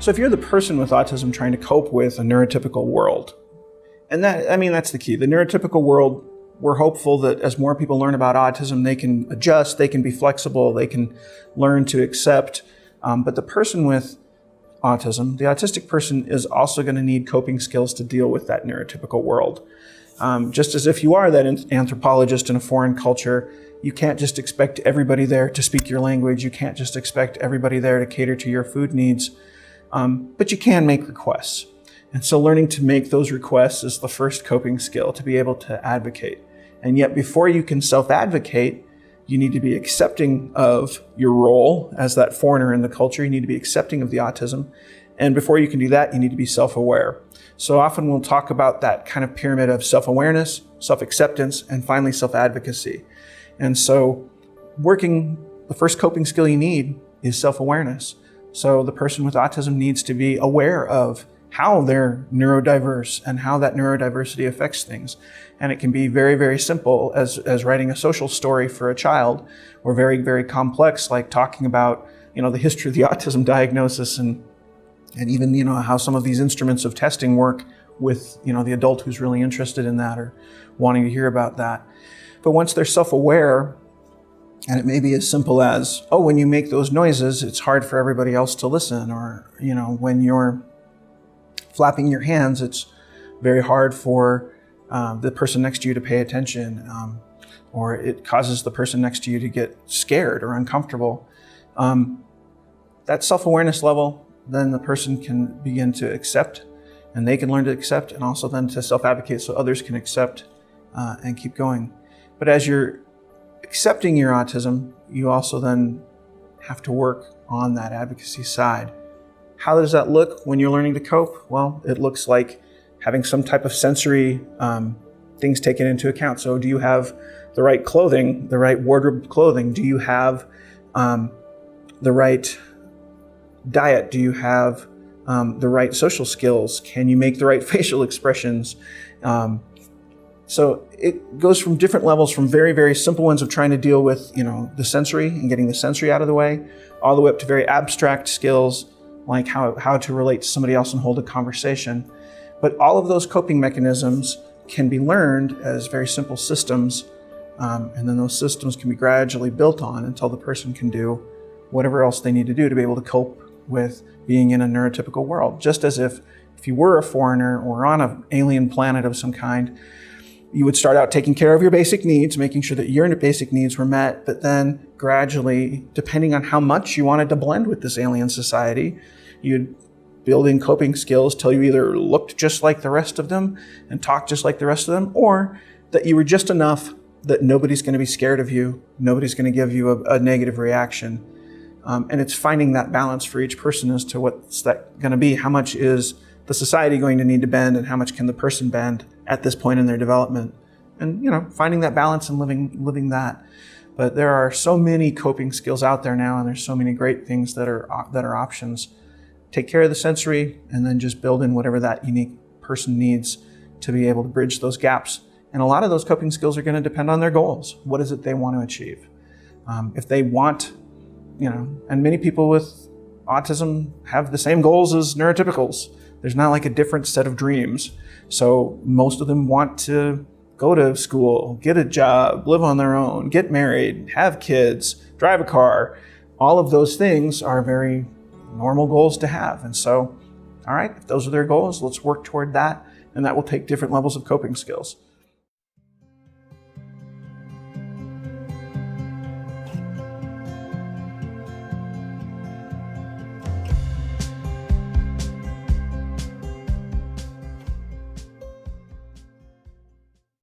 So if you're the person with autism trying to cope with a neurotypical world, and that's the key. The neurotypical world, we're hopeful that as more people learn about autism, they can adjust, they can be flexible, they can learn to accept. But the person with autism, the autistic person, is also going to need coping skills to deal with that neurotypical world. Just as if you are that anthropologist in a foreign culture, you can't just expect everybody there to speak your language. You can't just expect everybody there to cater to your food needs. But you can make requests. And so learning to make those requests is the first coping skill, to be able to advocate. And yet before you can self-advocate, you need to be accepting of your role as that foreigner in the culture. You need to be accepting of the autism. And before you can do that, you need to be self-aware. So often we'll talk about that kind of pyramid of self-awareness, self-acceptance, and finally self-advocacy. And so the first coping skill you need is self-awareness. So the person with autism needs to be aware of how they're neurodiverse and how that neurodiversity affects things. And it can be very, very simple as writing a social story for a child, or very, very complex, like talking about, the history of the autism diagnosis and even, how some of these instruments of testing work with, the adult who's really interested in that or wanting to hear about that. But once they're self-aware, and it may be as simple as, when you make those noises, it's hard for everybody else to listen. Or, when you're flapping your hands, it's very hard for the person next to you to pay attention. Or it causes the person next to you to get scared or uncomfortable. That self-awareness level, then the person can begin to accept, and they can learn to accept, and also then to self-advocate so others can accept and keep going. But as you're accepting your autism, you also then have to work on that advocacy side. How does that look when you're learning to cope? Well, it looks like having some type of sensory things taken into account. So do you have the right clothing, the right wardrobe clothing? Do you have the right diet? Do you have the right social skills? Can you make the right facial expressions? So it goes from different levels, from very, very simple ones of trying to deal with, the sensory and getting the sensory out of the way, all the way up to very abstract skills, like how to relate to somebody else and hold a conversation. But all of those coping mechanisms can be learned as very simple systems, and then those systems can be gradually built on until the person can do whatever else they need to do to be able to cope with being in a neurotypical world. Just as if you were a foreigner or on an alien planet of some kind, you would start out taking care of your basic needs, making sure that your basic needs were met, but then gradually, depending on how much you wanted to blend with this alien society, you'd build in coping skills till you either looked just like the rest of them and talked just like the rest of them, or that you were just enough that nobody's going to be scared of you, nobody's going to give you a negative reaction. And it's finding that balance for each person as to what's that going to be. How much is the society going to need to bend, and how much can the person bend at this point in their development? And, finding that balance and living that. But there are so many coping skills out there now, and there's so many great things that are options. Take care of the sensory, and then just build in whatever that unique person needs to be able to bridge those gaps. And a lot of those coping skills are going to depend on their goals. What is it they want to achieve? If they want, and many people with autism have the same goals as neurotypicals. There's not like a different set of dreams. So most of them want to go to school, get a job, live on their own, get married, have kids, drive a car. All of those things are very normal goals to have. And so, all right, if those are their goals, let's work toward that. And that will take different levels of coping skills.